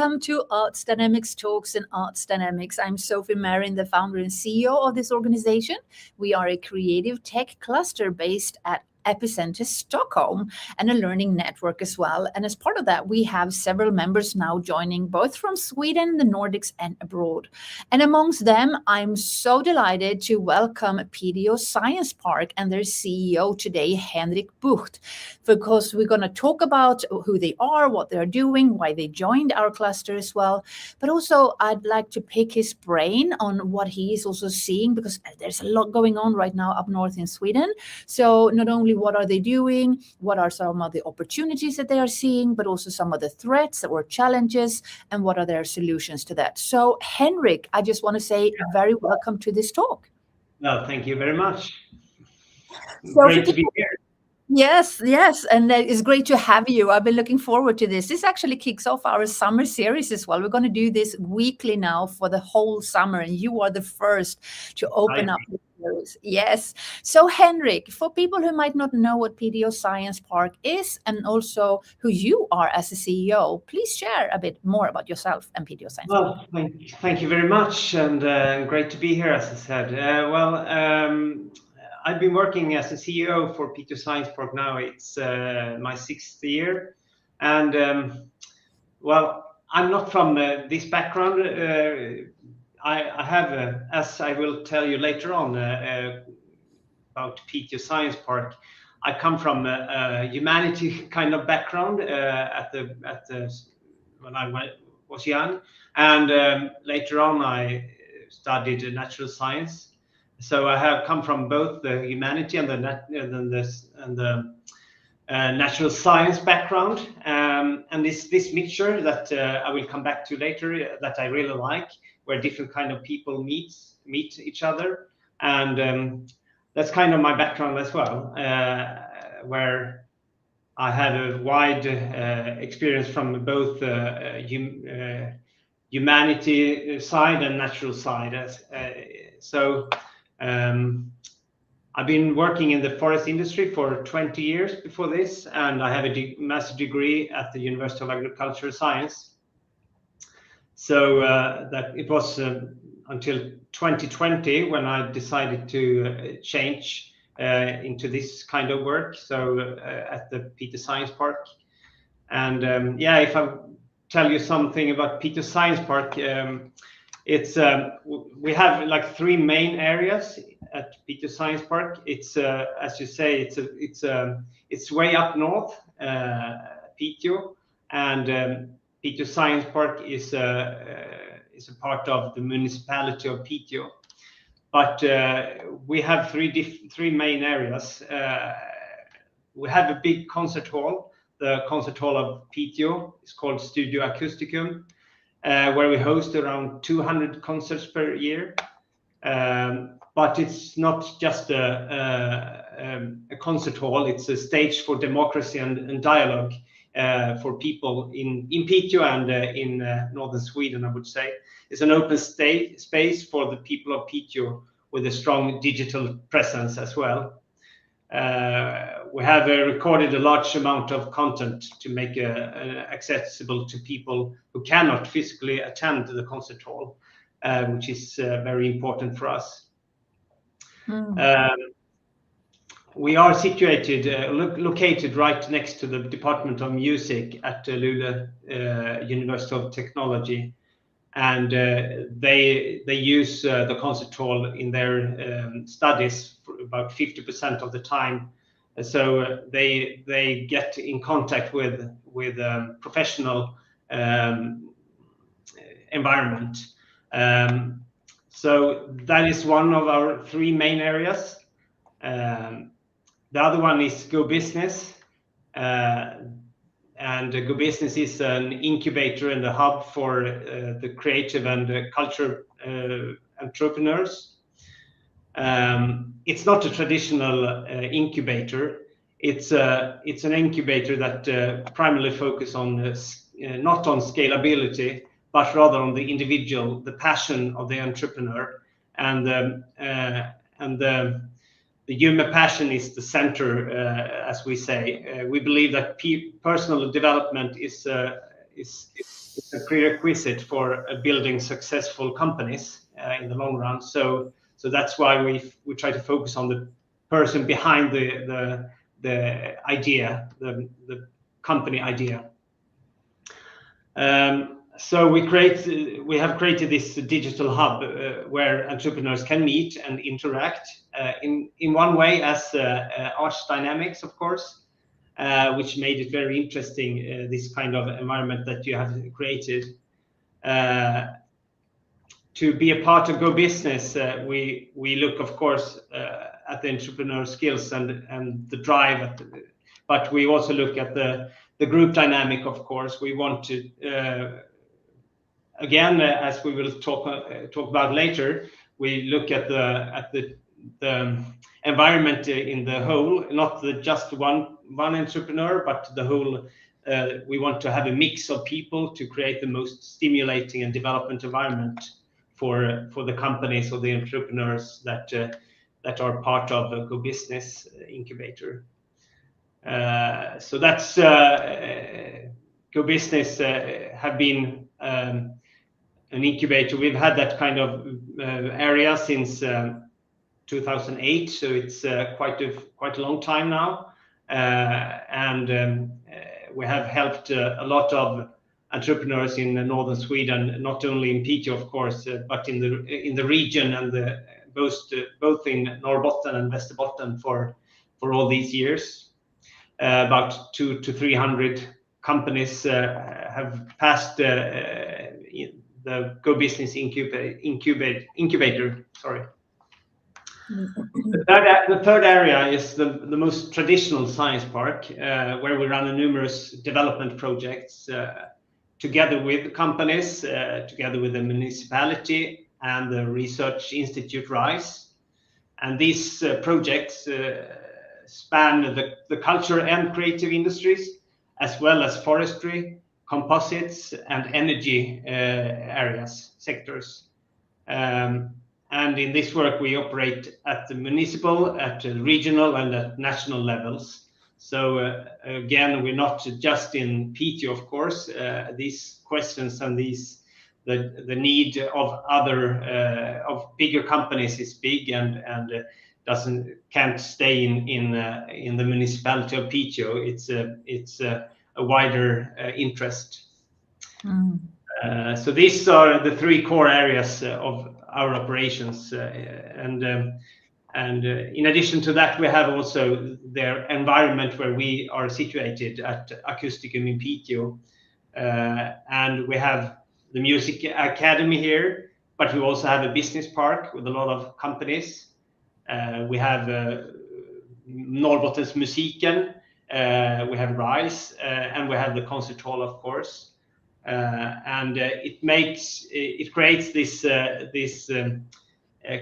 welcome to Arts Dynamics Talks and Arts Dynamics. I'm Sofie Marin, the founder and CEO of this organization. We are a creative tech cluster based at Epicenter Stockholm and a learning network as well. And as part of that, we have several members now joining, both from Sweden, the Nordics, and abroad. And amongst them, I'm so delighted to welcome Piteå Science Park and their CEO today, Henrik Bucht, because we're going to talk about who they are, what they're doing, why they joined our cluster as well. But also, I'd like to pick his brain on what he is also seeing, because there's a lot going on right now up north in Sweden. So not only what are they doing, what are some of the opportunities that they are seeing, but also some of the threats or challenges, and what are their solutions to that. So Henrik, I just want to say very welcome to this talk. Well, thank you very much. So great to be here. Yes, and it's great to have you. I've been looking forward to this. This actually kicks off our summer series as well. We're going to do this weekly now for the whole summer, and you are the first to open up the series. Yes. So Henrik, for people who might not know what Piteå Science Park is, and also who you are as a CEO, please share a bit more about yourself and Piteå Science Park. Well, thank you very much, and great to be here, as I said. I've been working as a CEO for Piteå Science Park now. It's my 6th year. And, I'm not from this background. I have, as I will tell you later on about Piteå Science Park, I come from a humanity kind of background when I was young. And later on, I studied natural science. So I have come from both the humanity and the natural science background, and this mixture that I will come back to later, that I really like, where different kind of people meet each other, and that's kind of my background as well, where I had a wide experience from both humanity side and natural side. I've been working in the forest industry for 20 years before this, and I have a master's degree at the University of Agricultural Science. So that it was until 2020 when I decided to change into this kind of work. So at the Piteå Science Park, and if I tell you something about Piteå Science Park. It's we have like 3 main areas at Piteå Science Park. It's as you say, it's way up north, Piteå, and Piteå Science Park is a part of the municipality of Piteå. But we have 3 main areas. We have a big concert hall. The concert hall of Piteå is called Studio Acousticum, where we host around 200 concerts per year. But it's not just a concert hall, it's a stage for democracy and dialogue for people in Piteå and in northern Sweden, I would say. It's an open space for the people of Piteå with a strong digital presence as well. We have recorded a large amount of content to make accessible to people who cannot physically attend the concert hall, which is very important for us. We are located right next to the Department of Music at Luleå University of Technology, and they use the concert hall in their studies for about 50% of the time. So they get in contact with professional environment. So that is one of our 3 main areas. The other one is Go Business. And Go Business is an incubator and a hub for the creative and culture entrepreneurs. It's not a traditional incubator. It's an incubator that primarily focuses on not on scalability, but rather on the individual, the passion of the entrepreneur, and the human passion is the center, as we say. We believe that personal development is it's a prerequisite for building successful companies in the long run. So that's why we try to focus on the person behind the idea, the company idea. So we have created this digital hub where entrepreneurs can meet and interact in one way as Arts Dynamics, of course, which made it very interesting, this kind of environment that you have created. To be a part of Go Business, we look, of course, at the entrepreneur skills and the drive, but we also look at the group dynamic, of course. We want to, again, as we will talk about later, we look at the environment in the whole, not just one entrepreneur, but the whole. We want to have a mix of people to create the most stimulating and development environment for the companies or the entrepreneurs that are part of the Go Business incubator. So that's Go Business have been an incubator. We've had that kind of area since 2008, so it's quite a long time now, and we have helped a lot of entrepreneurs in northern Sweden, not only in Piteå, of course, but in the region and both in Norrbotten and Västerbotten for all these years. About 200 to 300 companies have passed the Go Business incubator. Sorry. The third area is the most traditional science park, where we run numerous development projects together with companies, together with the municipality and the research institute RISE. And these projects span the culture and creative industries, as well as forestry, composites, and energy sectors. And in this work, we operate at the municipal, at the regional, and at national levels. So again, we're not just in Piteå, of course. These questions and the need of of bigger companies is big and can't stay in the municipality of Piteå. It's a wider interest. So these are the three core areas of our operations, and in addition to that, we have also the environment where we are situated at Acousticum in Piteå, and we have the music academy here, but we also have a business park with a lot of companies. We have Norrbottens Musiken, we have RISE, and we have the concert hall, of course. And it creates this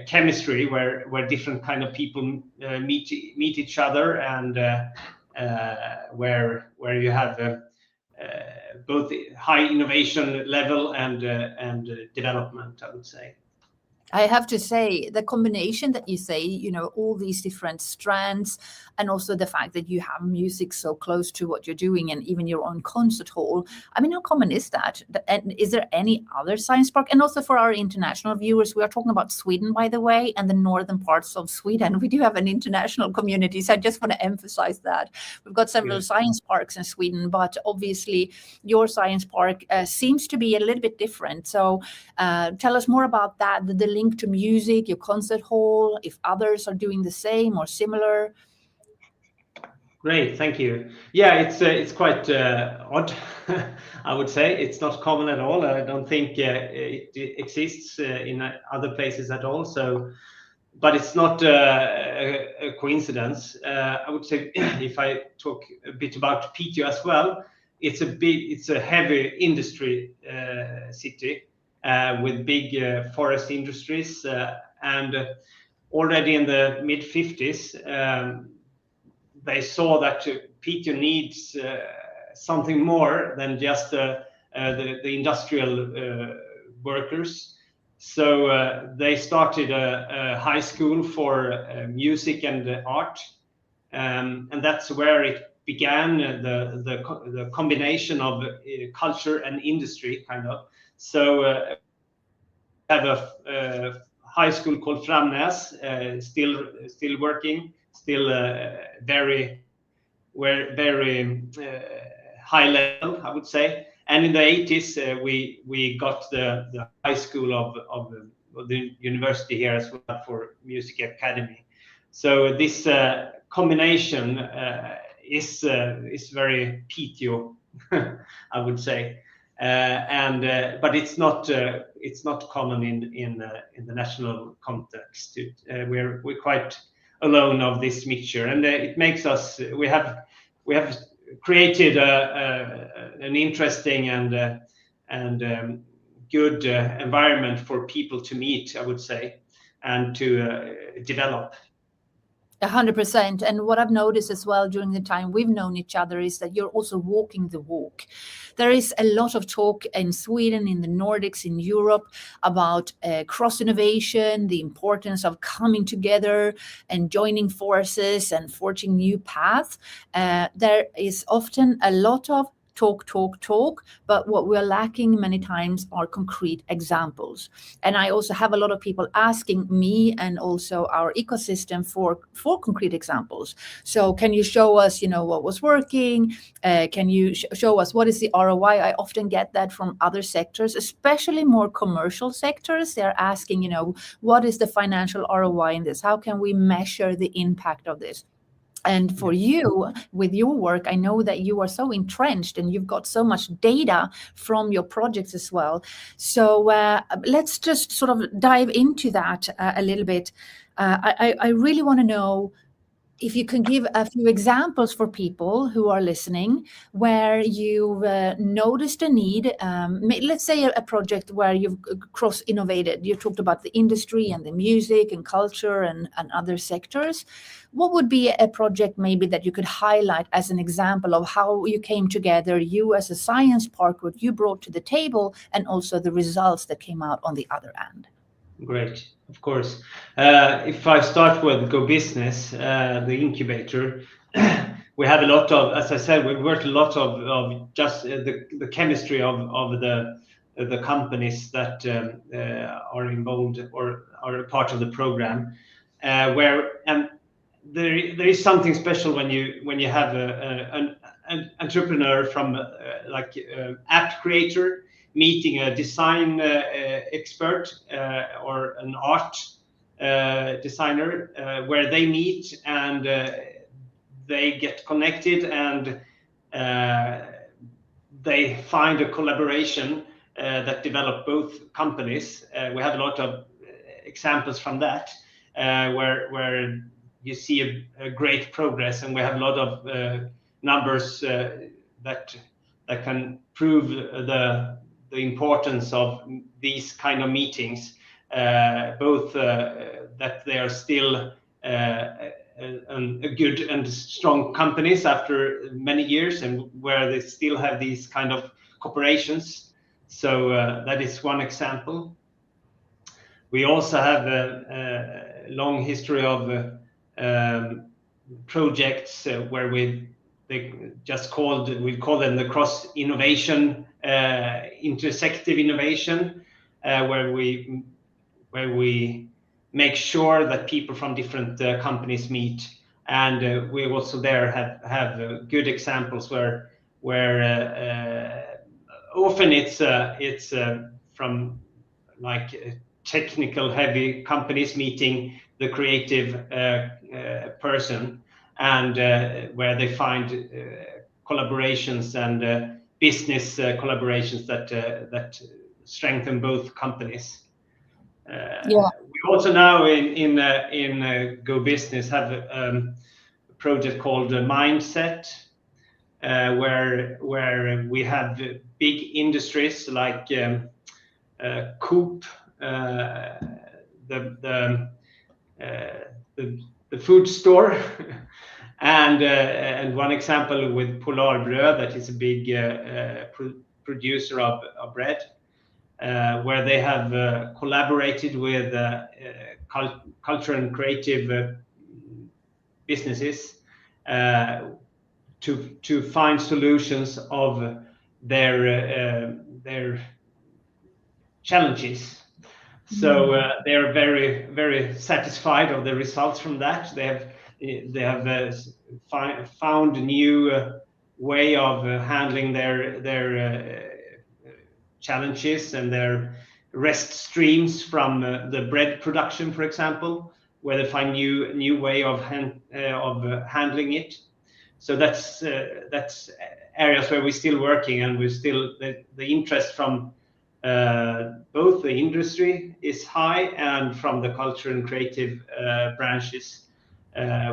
chemistry where different kind of people meet each other, and where you have both high innovation level and development, I would say. I have to say, the combination that you say, all these different strands, and also the fact that you have music so close to what you're doing, and even your own concert hall. I mean, how common is that? And is there any other science park? And also for our international viewers, we are talking about Sweden, by the way, and the northern parts of Sweden. We do have an international community, so I just want to emphasize that. We've got several science parks in Sweden, but obviously your science park seems to be a little bit different. So tell us more about that, the link to music, your concert hall, if others are doing the same or similar. Great, thank you. Yeah, it's quite odd, I would say. It's not common at all. I don't think it exists in other places at all. So, but it's not a coincidence. I would say, if I talk a bit about Piteå as well, it's a heavy industry city. With big forest industries, and already in the mid-50s, they saw that Piteå needs something more than just the industrial workers. So they started a high school for music and art, and that's where it began the combination of culture and industry, kind of. So have a high school called Framnäs, still working, still very high level, I would say. And in the 80s, we got the high school of the university here as well for music academy. So this combination is very Piteå, I would say. But it's not common in the national context. We're quite alone of this mixture, and it makes us. We have created an interesting and good environment for people to meet, I would say, and to develop. 100%. And what I've noticed as well during the time we've known each other is that you're also walking the walk. There is a lot of talk in Sweden, in the Nordics, in Europe about cross innovation, the importance of coming together and joining forces and forging new paths. There is often a lot of talk, but what we're lacking many times are concrete examples. And I also have a lot of people asking me and also our ecosystem for concrete examples. So can you show us, what was working? Can you show us what is the ROI? I often get that from other sectors, especially more commercial sectors. They're asking, what is the financial ROI in this? How can we measure the impact of this? And for you, with your work, I know that you are so entrenched and you've got so much data from your projects as well. So let's just sort of dive into that a little bit. I really want to know if you can give a few examples for people who are listening where you've noticed a need, let's say a project where you've cross-innovated. You talked about the industry and the music and culture and other sectors. What would be a project maybe that you could highlight as an example of how you came together, you as a science park, what you brought to the table, and also the results that came out on the other end? Great, of course. If I start with Go Business, the incubator, we have a lot of, as I said, we worked a lot of just the chemistry of the companies that are involved or are a part of the program, and there is something special when you have an entrepreneur from like app creator meeting a design expert or an art designer, where they meet and they get connected and they find a collaboration that develop both companies. We have a lot of examples from that where you see a great progress, and we have a lot of numbers that can prove the importance of these kind of meetings, both that they are still a good and strong companies after many years, and where they still have these kind of cooperations. So that is one example. We also have a long history of projects where we call them the cross innovation, intersective innovation, where we make sure that people from different companies meet, and we also there have good examples where often it's from like technical heavy companies meeting the creative person, and where they find collaborations and business collaborations that strengthen both companies. We also now in Go Business have a project called Mindset, where we have big industries like Coop, the food store, and one example with Polarbröd, that is a big producer of bread, where they have collaborated with culture and creative businesses, to find solutions of their challenges. So they're very, very satisfied of the results from that. They have found a new way of handling their challenges and their rest streams from the bread production, for example, where they find new way of handling it. So that's areas where we're still working, and we're still the interest from both the industry is high, and from the culture and creative branches,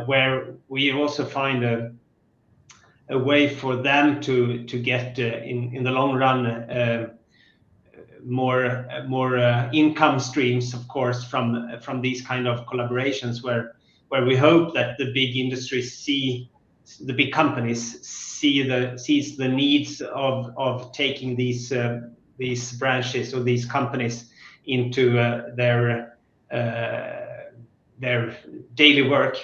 where we also find a way for them to get in the long run more income streams, of course, from these kind of collaborations, where we hope that the big industries the big companies sees the needs of taking these branches or these companies into their daily work.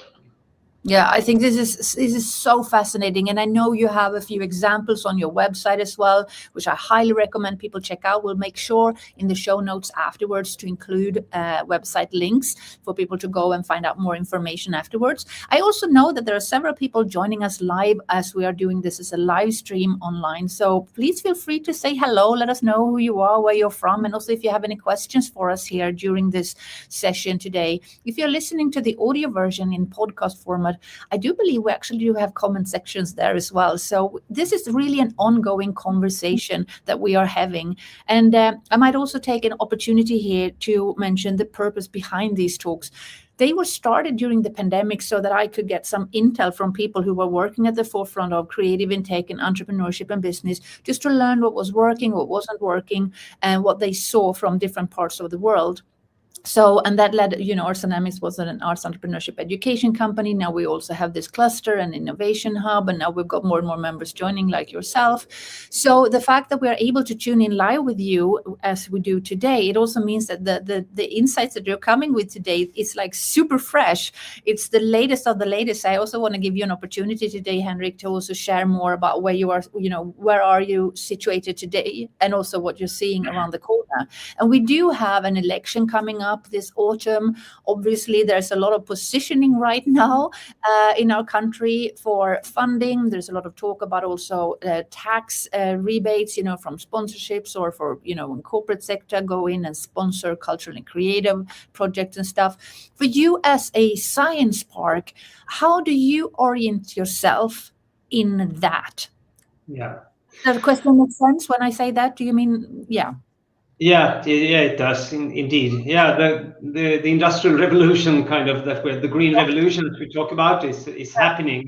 Yeah, I think this is so fascinating, and I know you have a few examples on your website as well, which I highly recommend people check out. We'll make sure in the show notes afterwards to include website links for people to go and find out more information afterwards. I also know that there are several people joining us live as we are doing this as a live stream online. So please feel free to say hello. Let us know who you are, where you're from, and also if you have any questions for us here during this session today. If you're listening to the audio version in podcast format, I do believe we actually do have comment sections there as well. So this is really an ongoing conversation that we are having. And I might also take an opportunity here to mention the purpose behind these talks. They were started during the pandemic so that I could get some intel from people who were working at the forefront of creative intake and entrepreneurship and business, just to learn what was working, what wasn't working, and what they saw from different parts of the world. So, and that led, Arts Dynamics was an arts entrepreneurship education company. Now we also have this cluster and innovation hub, and now we've got more and more members joining, like yourself. So the fact that we are able to tune in live with you as we do today, it also means that the insights that you're coming with today is like super fresh. It's the latest of the latest. I also want to give you an opportunity today, Henrik, to also share more about where you are, where are you situated today, and also what you're seeing around the corner. And we do have an election coming up this autumn. Obviously, there's a lot of positioning right now in our country for funding. There's a lot of talk about also tax rebates, from sponsorships, or for, in corporate sector, go in and sponsor cultural and creative projects and stuff. For you as a science park, how do you orient yourself in that? Yeah. Does the question make sense when I say that? Do you mean, yeah? Yeah, it does indeed. Yeah, the industrial revolution, kind of the green revolution that we talk about, is happening,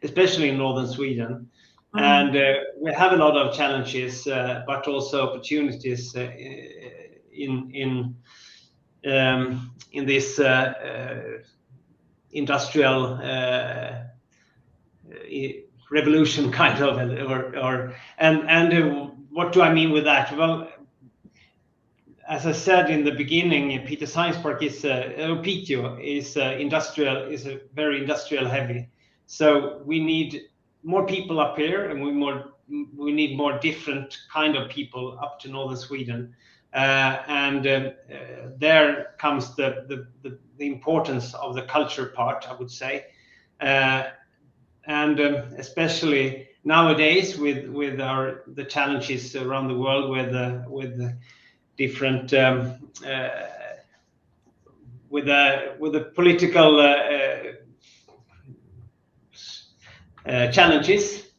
especially in northern Sweden, and we have a lot of challenges, but also opportunities in this industrial revolution, kind of, and what do I mean with that? Well, as I said in the beginning, Piteå Science Park Piteå is a very industrial heavy. So we need more people up here, and we need more different kind of people up to northern Sweden, and there comes the importance of the culture part, I would say, and especially nowadays with the challenges around the world with different with the political challenges.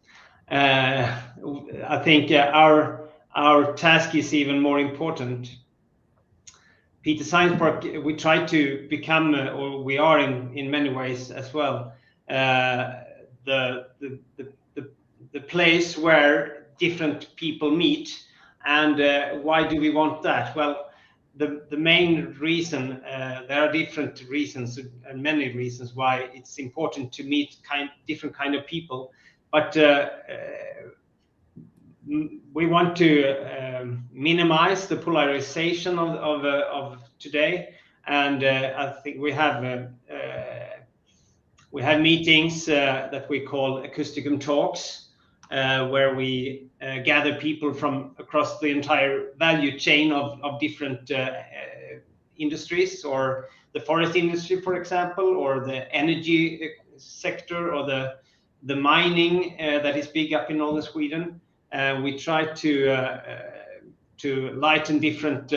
I think our task is even more important. Piteå Science Park, we try to become, or we are in many ways as well, the place where different people meet. And why do we want that? Well, the main reason, there are different reasons and many reasons why it's important to meet different kind of people, but we want to minimize the polarization of today, and I think we have we have meetings that we call acousticum talks, where we gather people from across the entire value chain of different industries, or the forest industry, for example, or the energy sector, or the mining that is big up in northern Sweden. We try to lighten different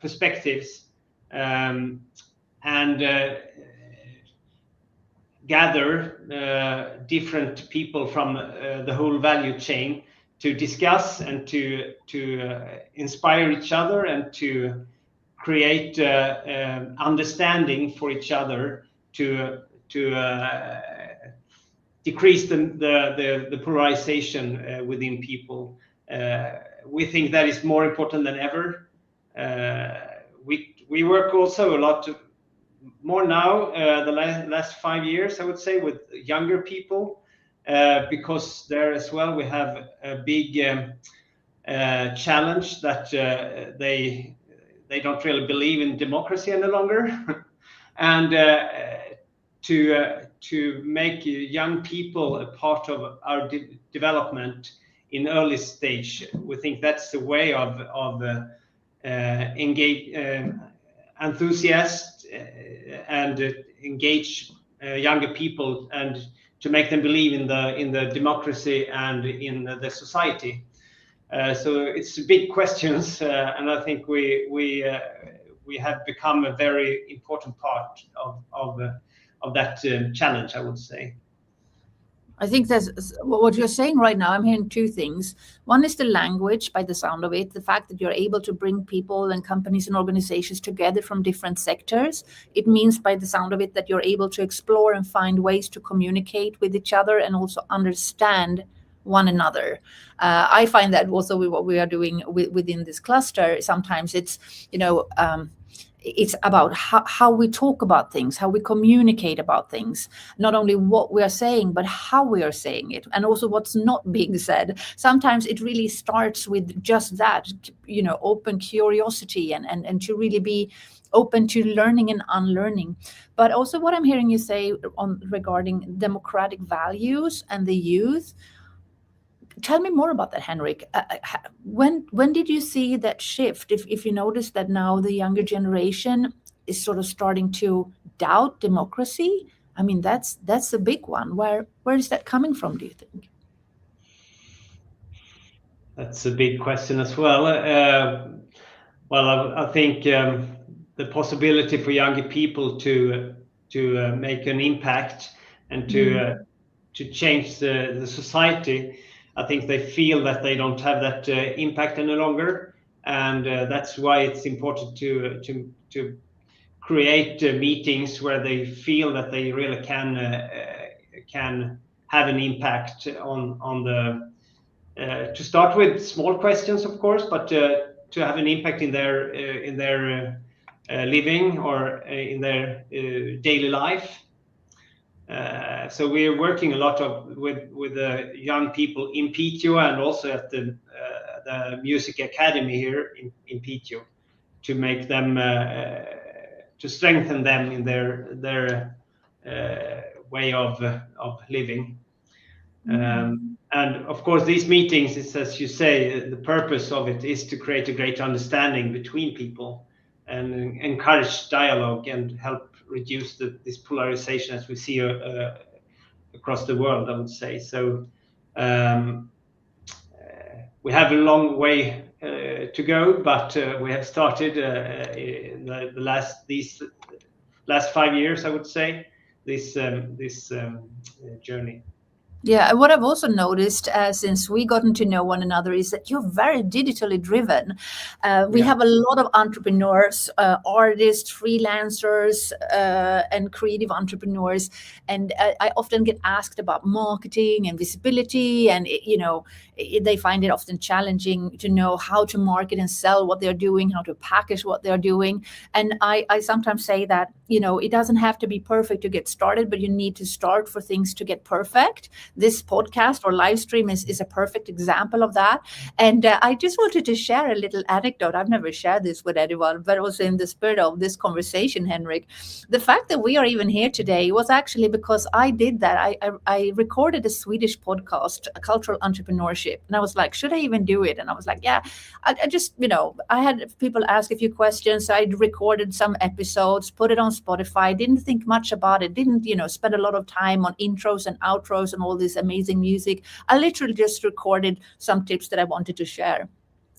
perspectives and gather different people from the whole value chain to discuss and to inspire each other and to create understanding for each other, to decrease the polarization within people. We think that is more important than ever. We work also a lot more now, the last 5 years, I would say, with younger people, because there as well we have a big challenge that they don't really believe in democracy any longer, and to make young people a part of our development in early stage. We think that's the way of engage enthusiasts and engage younger people, and to make them believe in the democracy and in the society. So it's big questions, and I think we have become a very important part of that challenge, I would say. I think that's what you're saying right now. I'm hearing two things. One is the language, by the sound of it, the fact that you're able to bring people and companies and organizations together from different sectors. It means, by the sound of it, that you're able to explore and find ways to communicate with each other and also understand one another. I find that also with what we are doing within this cluster, sometimes it's, it's about how we talk about things, how we communicate about things, not only what we are saying, but how we are saying it, and also what's not being said. Sometimes it really starts with just that, open curiosity and to really be open to learning and unlearning. But also what I'm hearing you say regarding democratic values and the youth. Tell me more about that, Henrik. When did you see that shift? If you notice that now the younger generation is sort of starting to doubt democracy, I mean, that's a big one. Where is that coming from, do you think? That's a big question as well. I think the possibility for younger people to make an impact and to change the society, I think they feel that they don't have that impact any longer, and that's why it's important to create meetings where they feel that they really can have an impact on the. To start with small questions, of course, but to have an impact in their living or in their daily life. So we are working a lot with the young people in Piteå, and also at the music academy here in Piteå, to make them to strengthen them in their way of living. And of course, these meetings is, as you say, the purpose of it is to create a great understanding between people and encourage dialogue and help reduce this polarization as we see across the world, I would say. So we have a long way to go, but we have started in these last 5 years, I would say, this journey. Yeah, what I've also noticed since we gotten to know one another is that you're very digitally driven. We have a lot of entrepreneurs, artists, freelancers, and creative entrepreneurs. And I often get asked about marketing and visibility, and they find it often challenging to know how to market and sell what they're doing, how to package what they're doing. And I sometimes say that, it doesn't have to be perfect to get started, but you need to start for things to get perfect. this podcast or live stream is a perfect example of that. And I just wanted to share a little anecdote. I've never shared this with anyone, but also in the spirit of this conversation, Henrik, the fact that we are even here today was actually because I did that. I recorded a Swedish podcast, a cultural entrepreneurship, and I was like, should I even do it? And I was like, yeah, I just, I had people ask a few questions. I recorded some episodes, put it on Spotify, didn't think much about it, didn't, spend a lot of time on intros and outros and all this amazing music. I literally just recorded some tips that I wanted to share.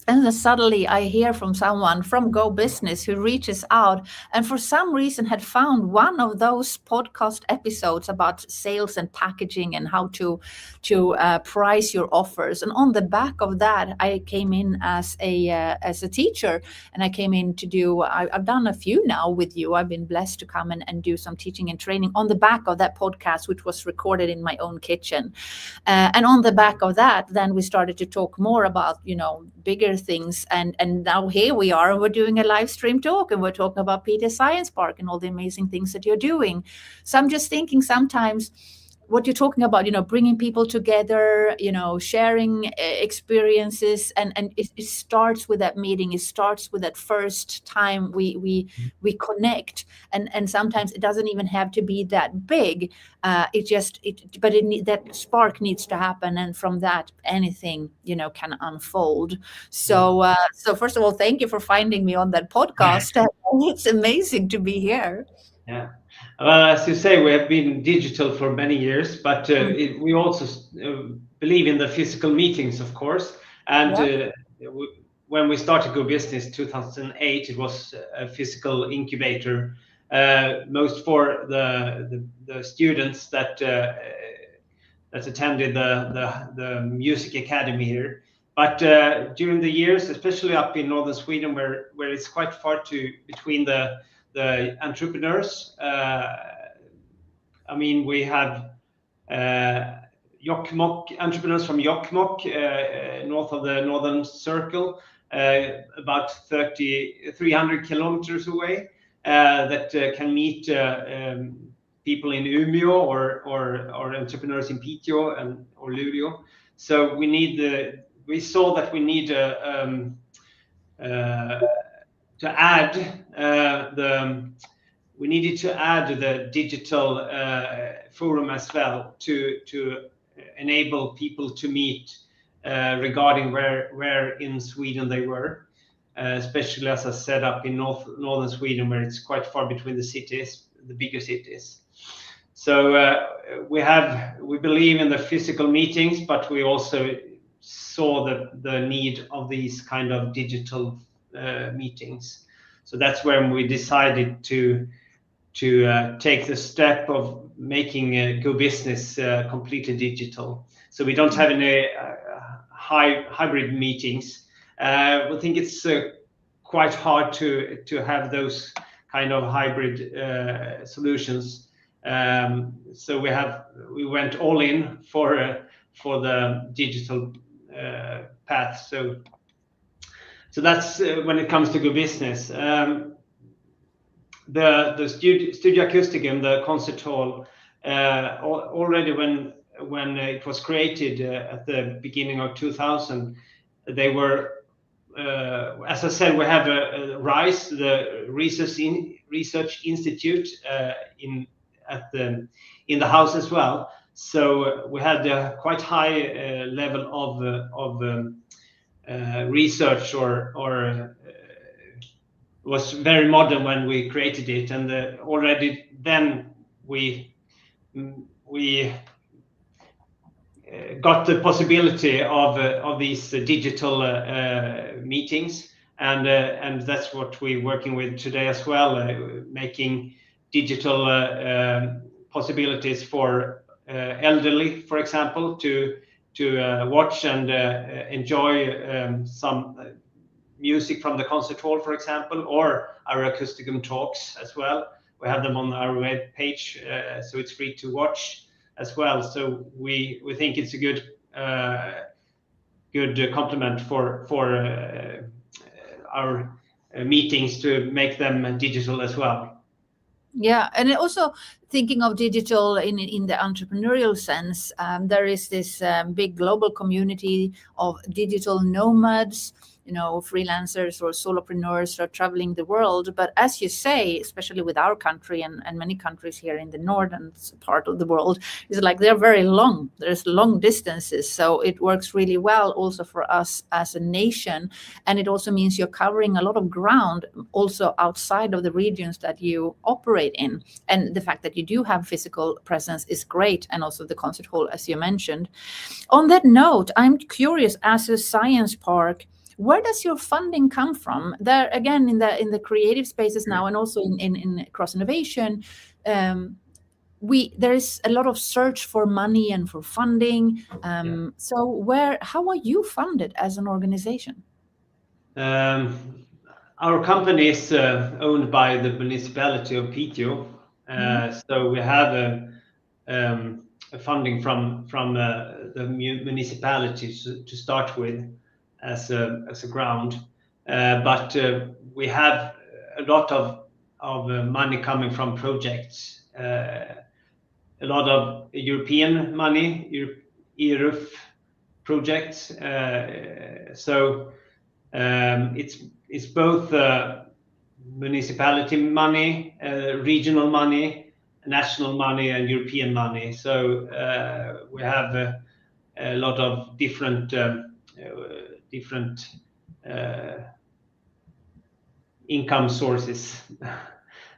And then suddenly I hear from someone from Go Business who reaches out and for some reason had found one of those podcast episodes about sales and packaging and how to price your offers. And on the back of that, I came in as a teacher, and I came in to do, I've done a few now with you. I've been blessed to come and do some teaching and training on the back of that podcast, which was recorded in my own kitchen. And on the back of that, then we started to talk more about, bigger things, and now here we are, and we're doing a live stream talk, and we're talking about Piteå Science Park and all the amazing things that you're doing. So I'm just thinking sometimes what you're talking about, bringing people together, sharing experiences, and it starts with that meeting. It starts with that first time we connect, and sometimes it doesn't even have to be that big. That spark needs to happen, and from that anything can unfold. So first of all, thank you for finding me on that podcast. It's amazing to be here. Yeah. Well, as you say, we have been digital for many years, but we also believe in the physical meetings, of course. And when we started Go Business 2008, it was a physical incubator, most for the students that attended the music academy here. But during the years, especially up in northern Sweden, where it's quite far between the entrepreneurs. We have Jokkmokk entrepreneurs from Jokkmokk, north of the Northern Circle, about 300 kilometers away, that can meet people in Umeå or entrepreneurs in Piteå or Luleå. So we saw that we need we needed to add the digital forum as well to enable people to meet regarding where in Sweden they were, especially as I said up in northern Sweden, where it's quite far between the bigger cities. So we believe in the physical meetings, but we also saw the need of these kind of digital meetings. So that's when we decided to take the step of making Go Business completely digital. So we don't have any hybrid meetings. We think it's quite hard to have those kind of hybrid solutions. So we went all in for the digital path. So that's when it comes to Go Business. The Studio Acousticum, the concert hall, already when it was created at the beginning of 2000, they were, as I said, we have a RISE, the Research Institute, in the house as well. So we had a quite high level of research, or was very modern when we created it, and already then we got the possibility of these digital meetings, and that's what we're working with today as well, making digital possibilities for elderly, for example, to watch and enjoy some music from the concert hall, for example, or our Acousticum talks as well. We have them on our web page, so it's free to watch as well. So we think it's a good complement for our meetings to make them digital as well. Yeah, and also thinking of digital in the entrepreneurial sense, there is this big global community of digital nomads, freelancers or solopreneurs are traveling the world. But as you say, especially with our country and many countries here in the northern part of the world, it's like they're very long. There's long distances. So it works really well also for us as a nation. And it also means you're covering a lot of ground also outside of the regions that you operate in. And the fact that you do have physical presence is great. And also the concert hall, as you mentioned. On that note, I'm curious, as a science park, where does your funding come from? There again, in the creative spaces now, and also in cross innovation, there is a lot of search for money and for funding. So how are you funded as an organization? Our company is owned by the municipality of Piteå, so we have a funding from the municipality to start with as a ground, but we have a lot of money coming from projects, a lot of European money, ERUF projects. So it's both municipality money, regional money, national money, and European money. So we have a lot of different income sources.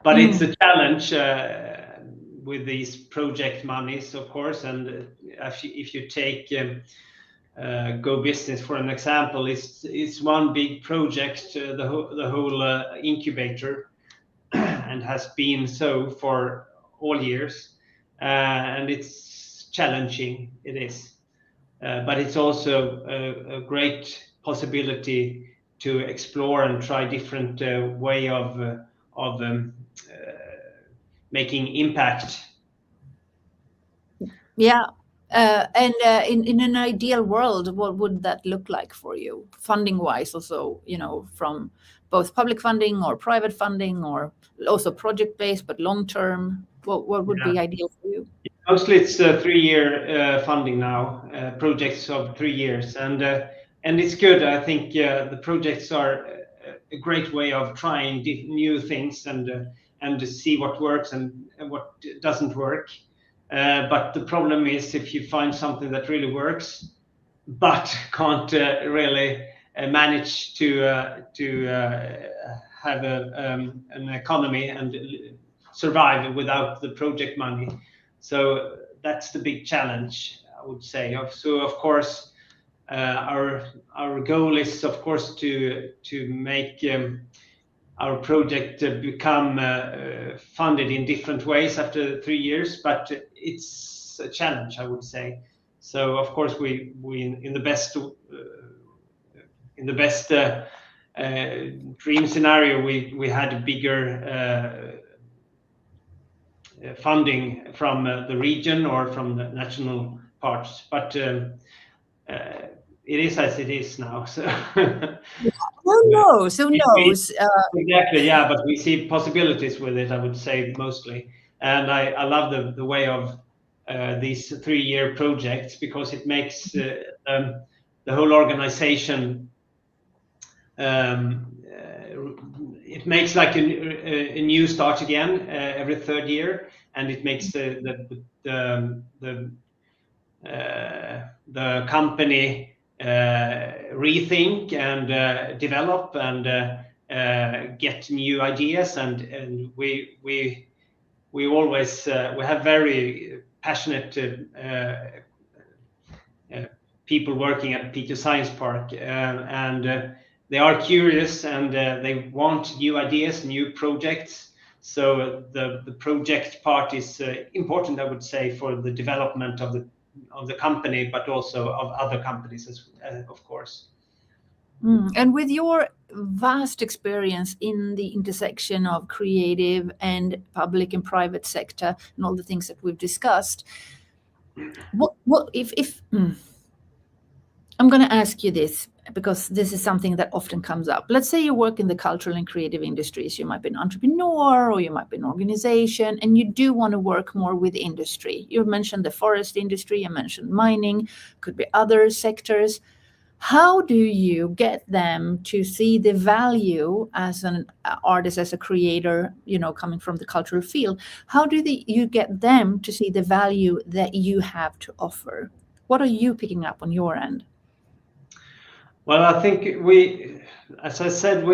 But it's a challenge with these project monies, of course. And if you take Go Business for an example, it's one big project, the whole incubator, and has been so for all years, and it's challenging. It is, but it's also a great possibility to explore and try different way of making impact. Yeah. And in an ideal world, what would that look like for you, funding-wise? Also, from both public funding or private funding, or also project-based, but long-term. What would be ideal for you? Mostly, it's 3-year funding now, projects of 3 years, and it's good. I think the projects are a great way of trying new things and to see what works and what doesn't work. But the problem is if you find something that really works, but can't really manage to have an economy and survive without the project money. So that's the big challenge, I would say. So of course, our goal is of course to make our project become funded in different ways after 3 years, but it's a challenge, I would say. So of course, we in the best dream scenario, we had a bigger funding from the region or from the national parts, but it is as it is now. So. Who knows? Exactly, yeah, but we see possibilities with it, I would say, mostly. And I love the way of these 3-year projects, because it makes the whole organization, it makes like a new start again every 3rd year, and it makes the company rethink and develop and get new ideas, and we always we have very passionate people working at Piteå Science Park, and they are curious and they want new ideas, new projects. So the project part is important, I would say, for the development of the company, but also of other companies, of course. And with your vast experience in the intersection of creative and public and private sector and all the things that we've discussed, what if I'm going to ask you this because this is something that often comes up. Let's say you work in the cultural and creative industries. You might be an entrepreneur or you might be an organization, and you do want to work more with industry. You mentioned the forest industry, you mentioned mining, could be other sectors. How do you get them to see the value as an artist, as a creator, coming from the cultural field? How do you get them to see the value that you have to offer? What are you picking up on your end? Well, I think as I said,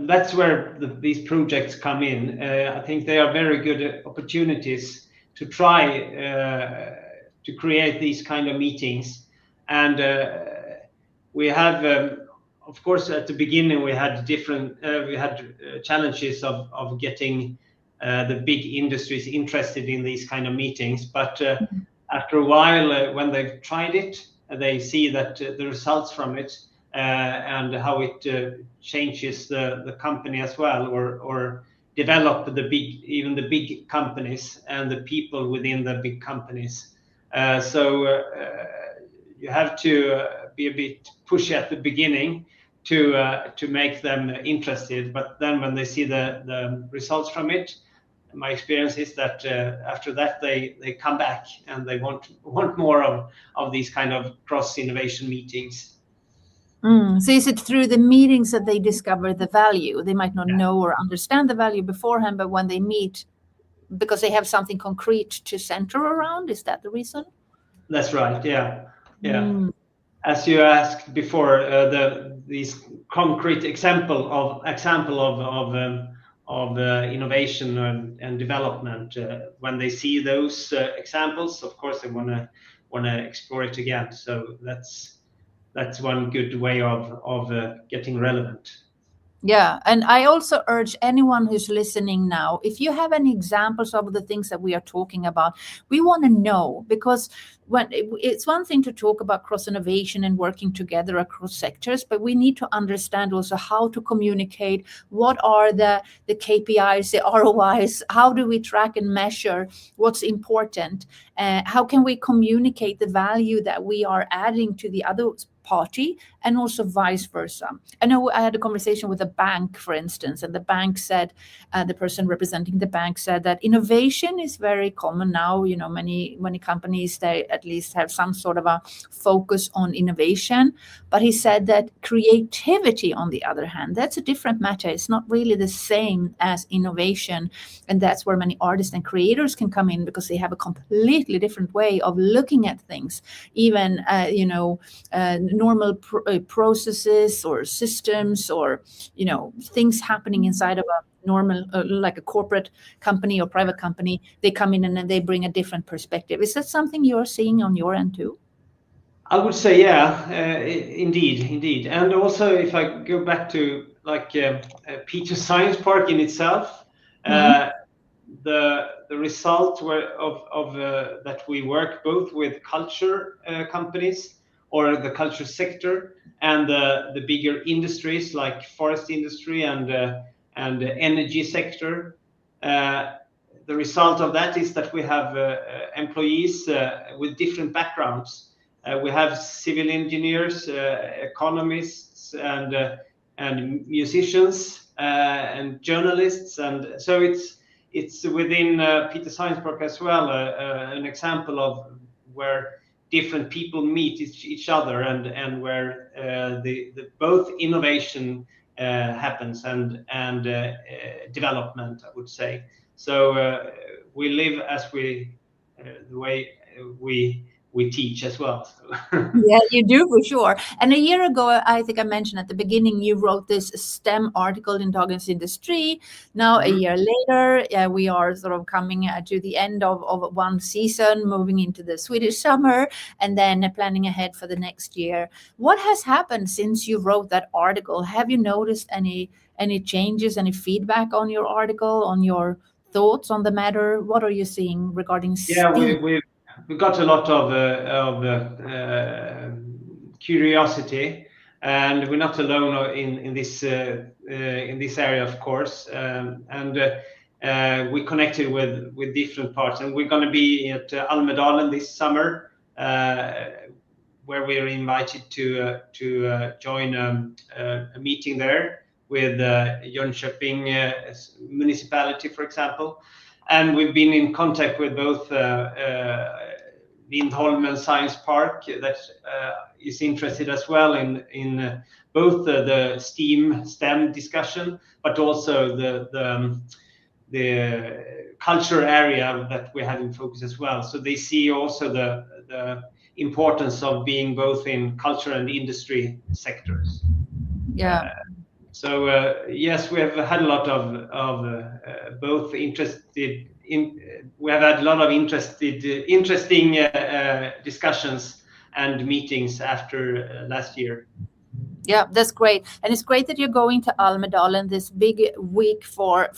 that's where these projects come in. I think they are very good opportunities to try to create these kind of meetings. And we have, of course, at the beginning we had challenges of getting the big industries interested in these kind of meetings. But after a while, when they've tried it, they see that the results from it and how it changes the company as well, or develop even the big companies and the people within the big companies. So you have to be a bit pushy at the beginning to make them interested. But then when they see the results from it, my experience is that after that they come back and they want more of these kind of cross innovation meetings. So is it through the meetings that they discover the value? They might not know or understand the value beforehand, but when they meet, because they have something concrete to center around, is that the reason? That's right. Yeah. As you asked before, these concrete example of innovation and development. When they see those examples, of course, they want to explore it again. So that's one good way of getting relevant. Yeah, and I also urge anyone who's listening now, if you have any examples of the things that we are talking about, we want to know, because when it's one thing to talk about cross innovation and working together across sectors, but we need to understand also how to communicate. What are the KPIs, the ROIs? How do we track and measure what's important? How can we communicate the value that we are adding to the other party, and also vice versa? I know I had a conversation with a bank, for instance, and the bank said, the person representing the bank said that innovation is very common now. Many companies, they at least have some sort of a focus on innovation. But he said that creativity, on the other hand, that's a different matter. It's not really the same as innovation. And that's where many artists and creators can come in, because they have a completely different way of looking at things. Even, normal processes or systems, or things happening inside of a normal like a corporate company or private company, they come in and then they bring a different perspective. Is that something you're seeing on your end too? I would say, yeah, indeed. And also, if I go back to Piteå Science Park in itself, the result of that we work both with culture companies or the culture sector and the bigger industries like forest industry and energy sector. The result of that is that we have employees with different backgrounds. We have civil engineers, economists, and musicians, and journalists, and so it's within Piteå Science Park as well an example of where different people meet each other, and where the both innovation happens and development, I would say. So we live as the way we teach as well. Yeah, you do, for sure. And a year ago, I think I mentioned at the beginning, you wrote this STEM article in Dagens Industri. Now, a year later, we are sort of coming to the end of one season, moving into the Swedish summer, and then planning ahead for the next year. What has happened since you wrote that article? Have you noticed any changes, any feedback on your article, on your thoughts on the matter? What are you seeing regarding STEM? Yeah, we got a lot of curiosity, and we're not alone in this area, of course. And we connected with different parts, and we're going to be at Almedalen this summer, where we are invited to join a meeting there with Jönköping municipality, for example. And we've been in contact with both Lindholmen Science Park that is interested as well in both the STEM discussion, but also the culture area that we have in focus as well. So they see also the importance of being both in culture and industry sectors. Yeah. So yes, we have had a lot of both interested in. We have had a lot of interesting discussions and meetings after last year. Yeah, that's great. And it's great that you're going to Almedalen, this big week for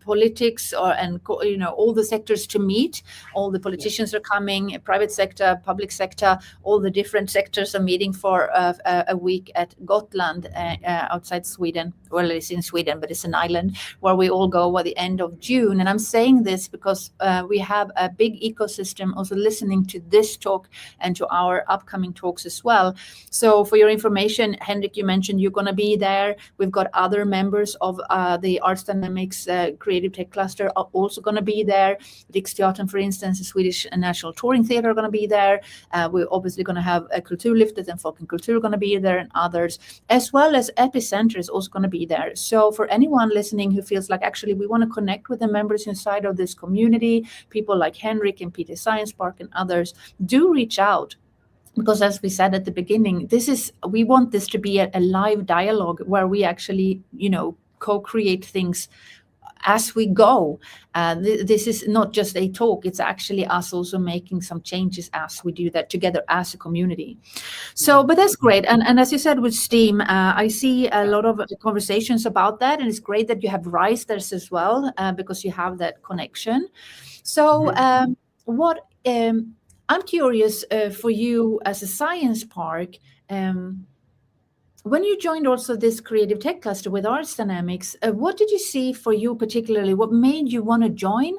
politics and all the sectors to meet. All the politicians are coming, private sector, public sector, all the different sectors are meeting for a week at Gotland outside Sweden. Well, it's in Sweden, but it's an island where we all go at the end of June. And I'm saying this because we have a big ecosystem also listening to this talk and to our upcoming talks as well. So for your information, Henrik, you mentioned you're going to be there. We've got other members of the Arts Dynamics Creative Tech Cluster are also going to be there. Riksteatern, for instance, the Swedish National Touring Theatre are going to be there. We're obviously going to have Kulturlyftet and Folk and Kultur going to be there, and others, as well as Epicenter is also going to be there. So for anyone listening who feels like actually we want to connect with the members inside of this community, people like Henrik and Piteå Science Park and others, do reach out. Because as we said at the beginning, we want this to be a live dialogue where we actually, co-create things as we go. This is not just a talk, it's actually us also making some changes as we do that together as a community. So, but that's great. And as you said with STEAM, I see a lot of conversations about that. And it's great that you have RISE there as well, because you have that connection. So I'm curious for you as a science park, when you joined also this creative tech cluster with Arts Dynamics, what did you see for you particularly? What made you want to join?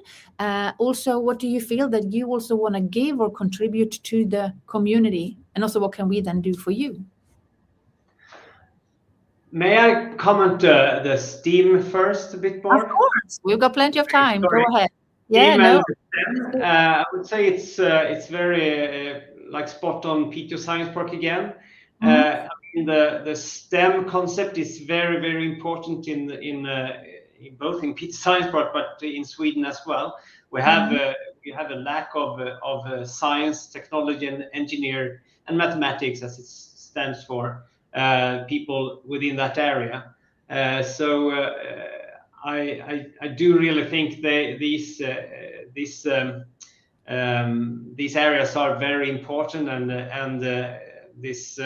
Also, what do you feel that you also want to give or contribute to the community? And also, what can we then do for you? May I comment the STEAM first a bit more? Of course, we've got plenty of time. Go ahead. Yeah, no. I would say it's very like spot on Piteå Science Park again. I mean, the STEM concept is very, very important in both in Piteå Science Park, but in Sweden as well. We have a lack of science, technology, and engineer and mathematics, as it stands for, people within that area. I do really think these areas are very important, and this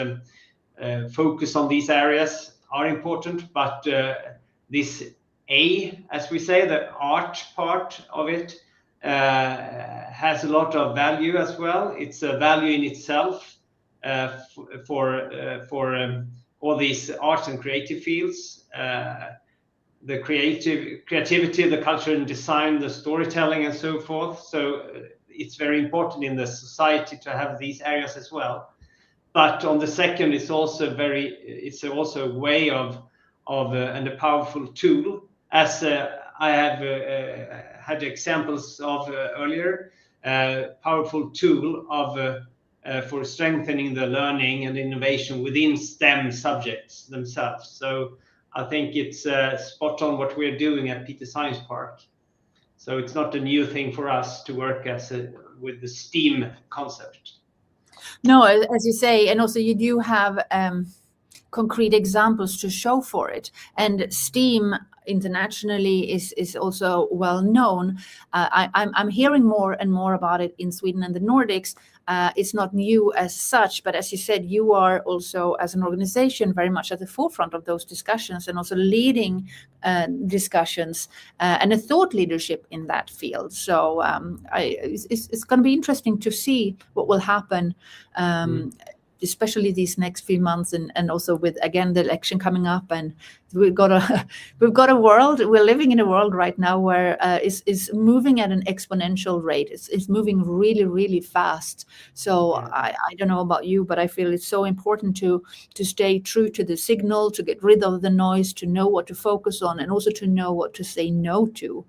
focus on these areas are important. But this as we say, the art part of it has a lot of value as well. It's a value in itself for all these arts and creative fields. The creativity, the culture and design, the storytelling, and so forth. So it's very important in the society to have these areas as well. But on the second, it's also a way of and a powerful tool, as I have had examples of earlier. Powerful tool for strengthening the learning and innovation within STEM subjects themselves. So I think it's spot on what we're doing at Piteå Science Park. So it's not a new thing for us to work with the STEAM concept. No, as you say, and also you do have concrete examples to show for it. And STEAM internationally is also well known. I'm hearing more and more about it in Sweden and the Nordics. It's not new as such, but as you said, you are also, as an organization, very much at the forefront of those discussions and also leading discussions and a thought leadership in that field. So it's going to be interesting to see what will happen especially these next few months, and also with, again, the election coming up, and we've got a world, we're living in a world right now where is moving at an exponential rate. It's moving really, really fast. So I don't know about you, but I feel it's so important to stay true to the signal, to get rid of the noise, to know what to focus on, and also to know what to say no to.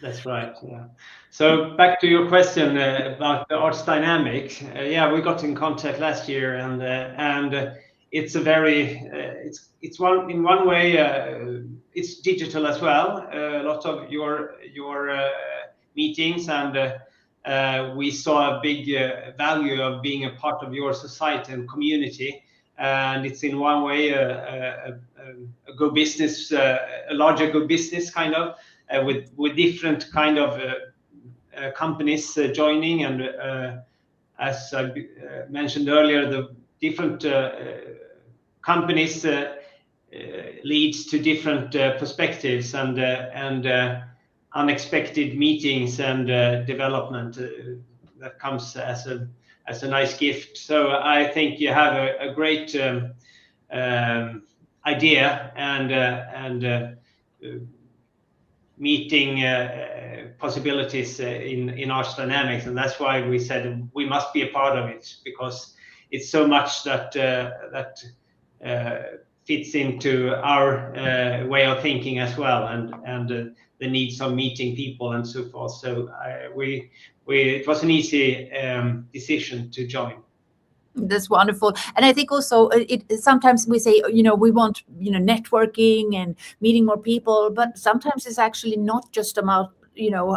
That's right. Yeah. So back to your question about the arts dynamics. Yeah, we got in contact last year, and it's a very it's one in one way it's digital as well. A lot of your meetings, and we saw a big value of being a part of your society and community. And it's in one way a go business, a larger go business kind of. With different kind of companies joining, and as I mentioned earlier, the different companies leads to different perspectives and unexpected meetings and development that comes as a nice gift. So I think you have a great idea and meeting possibilities in Arts Dynamics, and that's why we said we must be a part of it, because it's so much that fits into our way of thinking as well, and the needs of meeting people and so forth. So it was an easy decision to join. That's wonderful. And I think also sometimes we say, we want, networking and meeting more people, but sometimes it's actually not just about,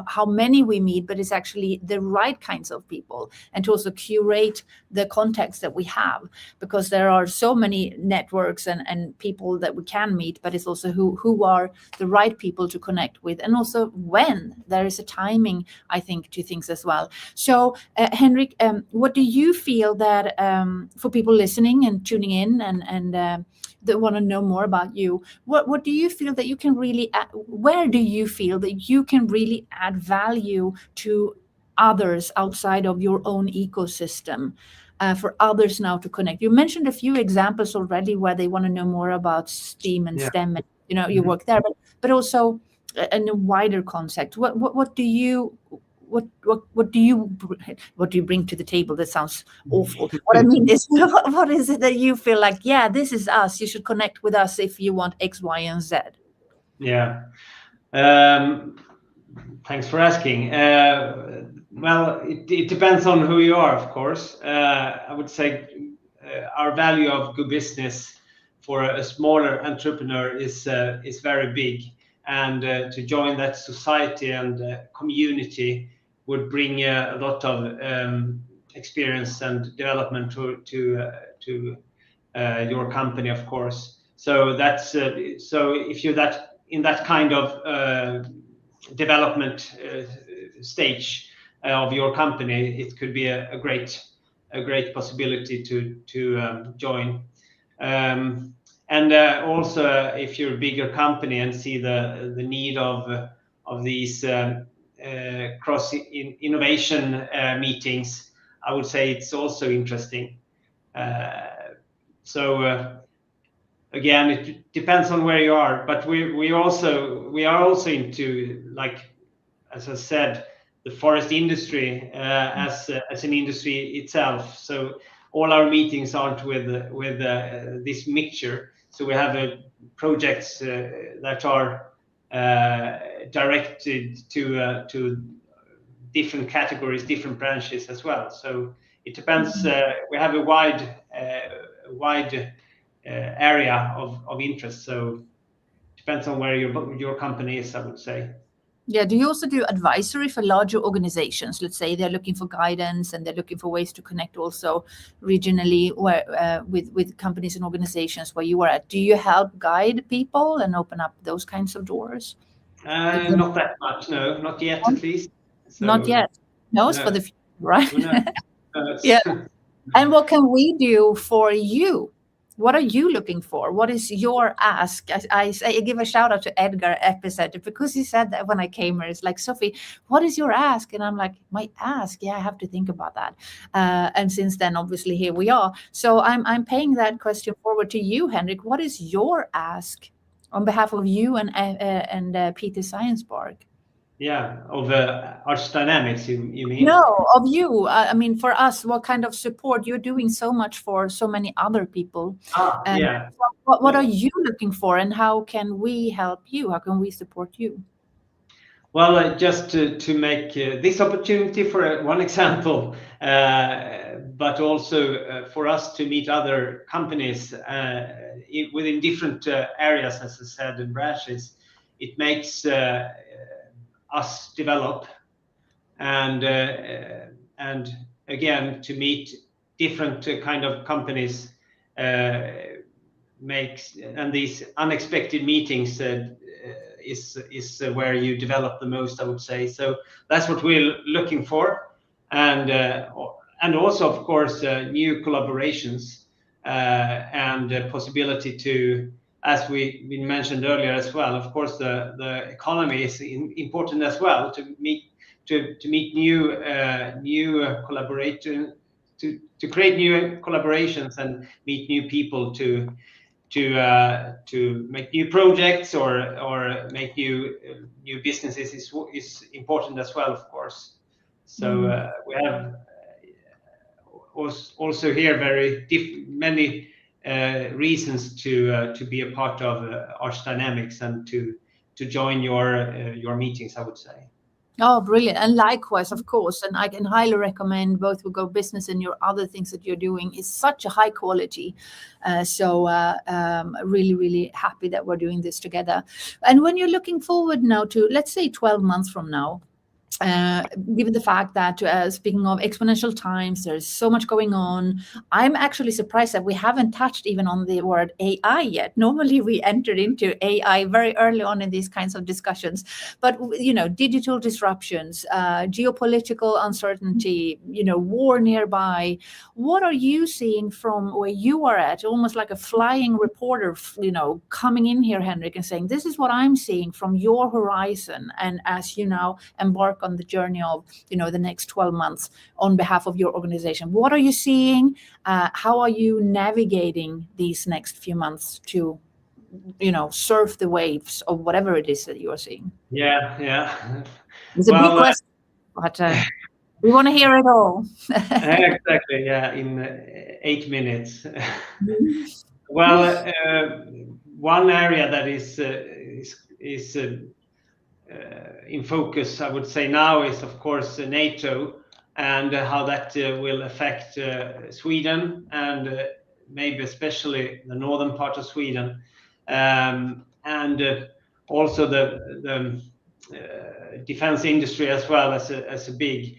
how many we meet, but it's actually the right kinds of people, and to also curate the context that we have, because there are so many networks and people that we can meet, but it's also who are the right people to connect with, and also when there is a timing, I think, to things as well. So Henrik, what do you feel that for people listening and tuning in and that want to know more about you, what do you feel that you can really where do you feel that you can really add value to others outside of your own ecosystem, for others now to connect? You mentioned a few examples already where they want to know more about STEAM and STEM, and your work there, but also in a wider concept. What do you bring to the table? That sounds awful. What I mean is, what is it that you feel like, this is us, you should connect with us if you want X, Y, and Z? Yeah. Thanks for asking. Well, it depends on who you are, of course. I would say our value of good business for a smaller entrepreneur is very big, and to join that society and community would bring a lot of experience and development to your company, of course. So that's so if you're in that kind of development stage of your company, it could be a great possibility to join. And also, if you're a bigger company and see the need of these cross innovation meetings, I would say it's also interesting. So again, it depends on where you are, but we are also into, like, as I said, the forest industry as an industry itself. So all our meetings aren't with this mixture. So we have projects that are directed to different categories, different branches as well. So it depends. We have a wide area of interest. So it depends on where your company is, I would say. Yeah. Do you also do advisory for larger organizations? Let's say they're looking for guidance and they're looking for ways to connect also regionally, where with companies and organizations where you are at. Do you help guide people and open up those kinds of doors? Not that much, no, not yet, at least. So, not yet. No, it's for the future, right? No. Yeah. And what can we do for you? What are you looking for? What is your ask? I give a shout out to Edgar Epicenter because he said that when I came here. It's like, Sophie, what is your ask? And I'm like, my ask? Yeah, I have to think about that. And since then, obviously, here we are. So I'm paying that question forward to you, Henrik. What is your ask on behalf of you and Piteå Science Park? Yeah, of Arch Dynamics, you mean? No, of you. I mean, for us, what kind of support? You're doing so much for so many other people. Yeah. What are you looking for, and how can we help you? How can we support you? Well, just to make this opportunity for one example, but also for us to meet other companies within different areas, as I said, and branches, it makes us develop, and again, to meet different kind of companies makes, and these unexpected meetings is where you develop the most, I would say. So that's what we're looking for, and also, of course, new collaborations and the possibility to, as we mentioned earlier as well. Of course, the economy is important as well, to meet new collaboration, to create new collaborations and meet new people to make new projects or make new businesses is important as well, of course. So we have also here many reasons to be a part of Arch Dynamics and to join your meetings, I would say. Oh, brilliant. And likewise, of course. And I can highly recommend both Go Business and your other things that you're doing. Is such a high quality. Really, really happy that we're doing this together. And when you're looking forward now to, let's say, 12 months from now, given the fact that speaking of exponential times, there's so much going on. I'm actually surprised that we haven't touched even on the word AI yet. Normally we entered into AI very early on in these kinds of discussions, but digital disruptions, geopolitical uncertainty, war nearby. What are you seeing from where you are at? Almost like a flying reporter, coming in here, Henrik, and saying, this is what I'm seeing from your horizon. And as you now embark on the journey of the next 12 months on behalf of your organization, what are you seeing? How are you navigating these next few months to surf the waves of whatever it is that you are seeing? Yeah It's a big question, but we want to hear it all. Exactly, yeah, in 8 minutes. Well, one area that is in focus, I would say now, is of course NATO, and how that will affect Sweden, and maybe especially the northern part of Sweden, and also the defense industry as well as a big.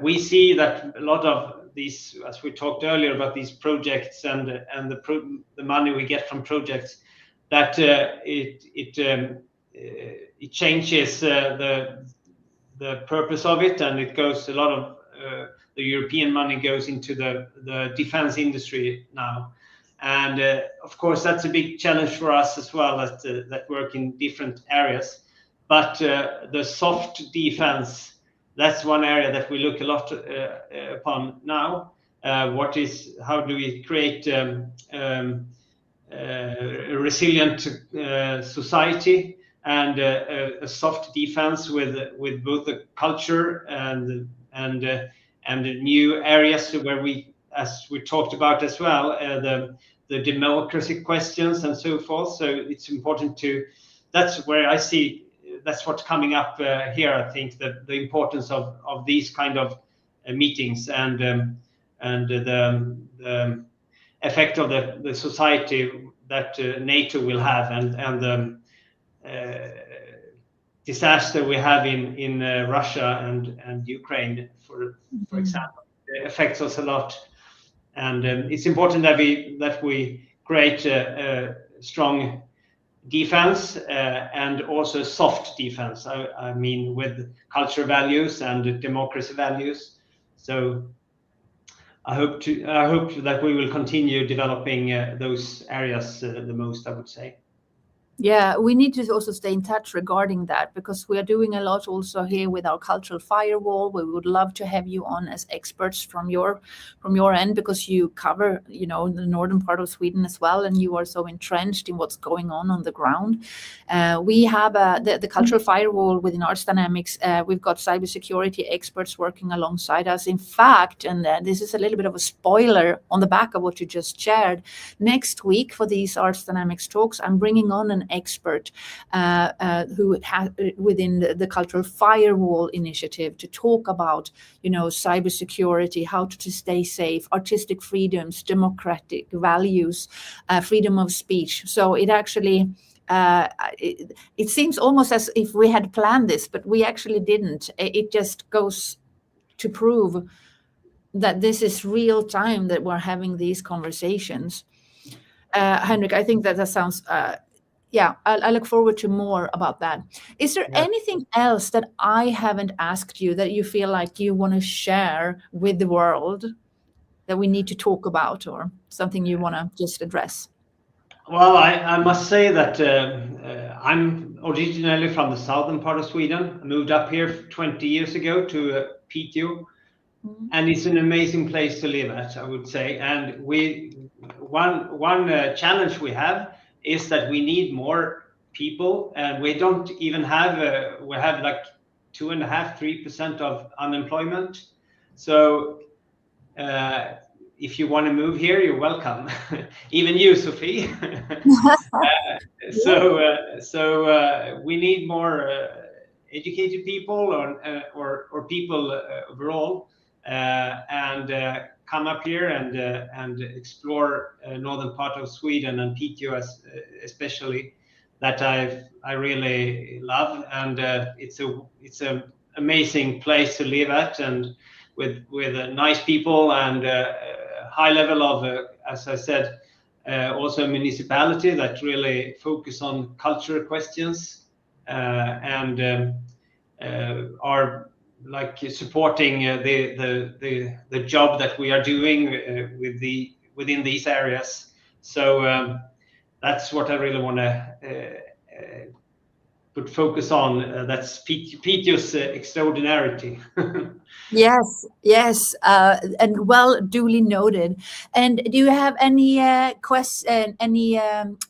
We see that a lot of these, as we talked earlier about these projects and the money we get from projects, that it changes the purpose of it, and it goes, a lot of the European money goes into the defense industry now, and of course that's a big challenge for us as well, that work in different areas. But the soft defense, that's one area that we look a lot upon now. How do we create a resilient society, and a soft defense with both the culture and new areas where we, as we talked about as well, the democracy questions and so forth. So it's important that's where I see, that's what's coming up here. I think that the importance of these kind of meetings, and the effect of the society that NATO will have, and the disaster we have in Russia and Ukraine, for example, it affects us a lot, and it's important that we create a strong defense, and also soft defense. I mean, with culture values and democracy values. So I hope that we will continue developing those areas the most, I would say. Yeah, we need to also stay in touch regarding that, because we are doing a lot also here with our cultural firewall. We would love to have you on as experts from your end, because you cover, the northern part of Sweden as well, and you are so entrenched in what's going on the ground. We have the cultural firewall within Arts Dynamics. We've got cybersecurity experts working alongside us. In fact, and this is a little bit of a spoiler on the back of what you just shared, next week for these Arts Dynamics talks, I'm bringing on an expert who has within the cultural firewall initiative to talk about cybersecurity, how to stay safe, artistic freedoms, democratic values, freedom of speech. So it actually it seems almost as if we had planned this, but we actually didn't. It just goes to prove that this is real time that we're having these conversations. Henrik, I think that sounds I look forward to more about that. Is there anything else that I haven't asked you that you feel like you want to share with the world that we need to talk about, or something you want to just address? Well, I must say that I'm originally from the southern part of Sweden. I moved up here 20 years ago to Piteå, and it's an amazing place to live at, I would say. And one challenge we have is that we need more people, and we don't even have we have like 2.5-3% of unemployment. So if you want to move here, you're welcome. Even you, Sofie. So we need more educated people, or people overall, and come up here and explore northern part of Sweden, and Piteå especially, that I really love, and it's a amazing place to live at, and with nice people, and high level of as I said, also a municipality that really focus on cultural questions, and are like supporting the job that we are doing within these areas. So that's what I really want to put focus on. That's Piteå's extraordinarity. Yes, and well, duly noted. And do you have any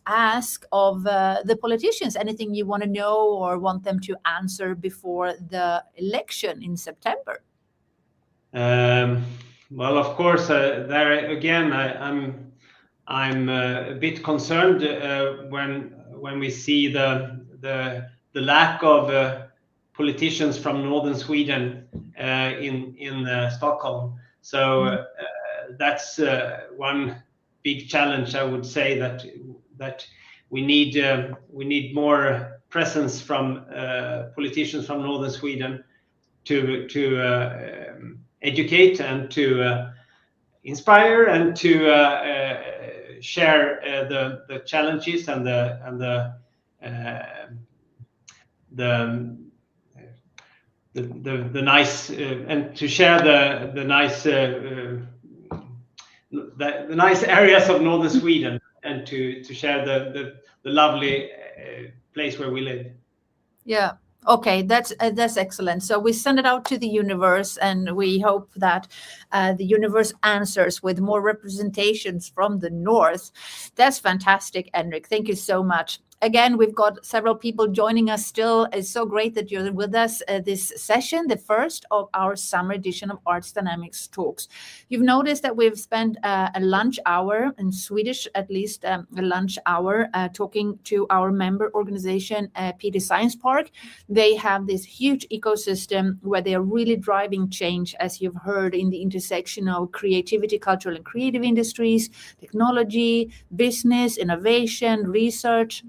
ask of the politicians? Anything you want to know or want them to answer before the election in September? Well, of course, there again, I'm a bit concerned when we see the lack of politicians from northern Sweden in Stockholm. So that's one big challenge, I would say, that we need more presence from politicians from northern Sweden to educate and to inspire and to share the challenges and the nice and to share the nice areas of northern Sweden, and to share the lovely place where we live. Yeah. Okay, that's excellent. So we send it out to the universe, and we hope that the universe answers with more representations from the north. That's fantastic, Henrik. Thank you so much. Again, we've got several people joining us still. It's so great that you're with us this session, the first of our summer edition of Arts Dynamics Talks. You've noticed that we've spent a lunch hour, in Swedish at least, a lunch hour, talking to our member organization, Piteå Science Park. They have this huge ecosystem where they are really driving change, as you've heard, in the intersection of creativity, cultural and creative industries, technology, business, innovation, research.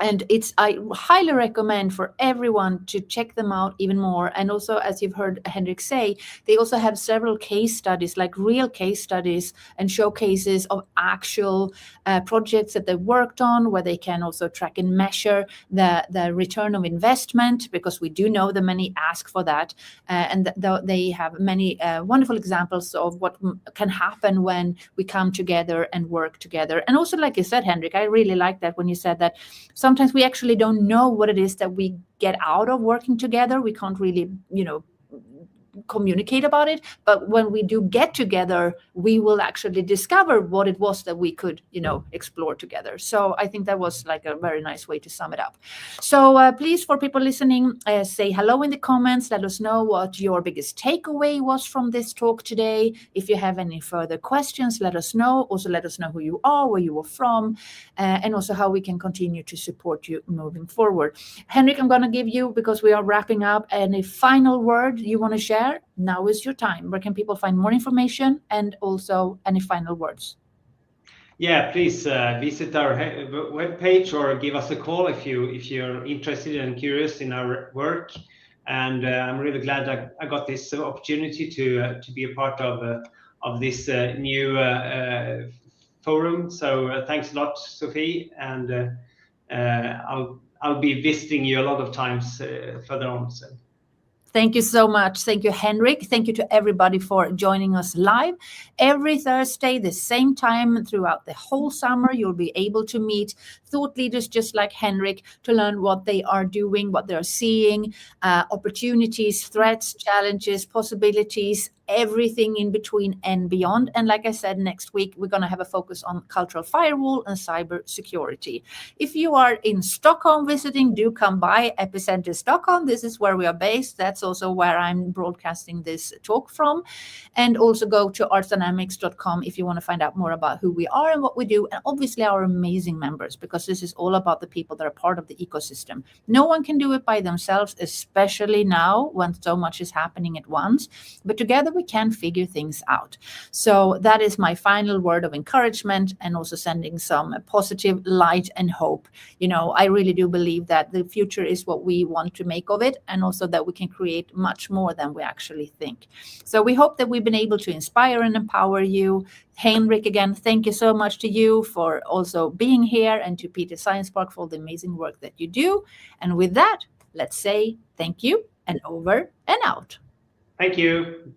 And I highly recommend for everyone to check them out even more. And also, as you've heard Henrik say, they also have several case studies, like real case studies and showcases of actual projects that they worked on, where they can also track and measure the return of investment, because we do know that many ask for that. And they have many wonderful examples of what can happen when we come together and work together. And also, like you said, Henrik, I really like that when you said that sometimes we actually don't know what it is that we get out of working together. We can't really, communicate about it, but when we do get together, we will actually discover what it was that we could explore together. So I think that was like a very nice way to sum it up. So please, for people listening, say hello in the comments. Let us know what your biggest takeaway was from this talk today. If you have any further questions, let us know. Also, let us know who you are, where you are from, and also how we can continue to support you moving forward. Henrik, I'm going to give you, because we are wrapping up, any final word you want to share. Now is your time. Where can people find more information, and also any final words? Yeah, please visit our webpage or give us a call if you're interested and curious in our work. And I'm really glad that I got this opportunity to be a part of this new forum. So thanks a lot, Sofie, and I'll be visiting you a lot of times further on. So. Thank you so much. Thank you, Henrik. Thank you to everybody for joining us live. Every Thursday, the same time throughout the whole summer, you'll be able to meet thought leaders just like Henrik to learn what they are doing, what they're seeing, opportunities, threats, challenges, possibilities, everything in between and beyond. And like I said, next week, we're going to have a focus on cultural firewall and cyber security. If you are in Stockholm visiting, do come by Epicenter Stockholm. This is where we are based. That's also where I'm broadcasting this talk from. And also go to artsdynamics.com if you want to find out more about who we are and what we do. And obviously our amazing members, because this is all about the people that are part of the ecosystem. No one can do it by themselves, especially now when so much is happening at once. But together we can figure things out. So that is my final word of encouragement, and also sending some positive light and hope. I really do believe that the future is what we want to make of it, and also that we can create much more than we actually think. So we hope that we've been able to inspire and empower you. Henrik, again, thank you so much to you for also being here, and to Piteå Science Park for all the amazing work that you do. And with that, let's say thank you, and over and out. Thank you.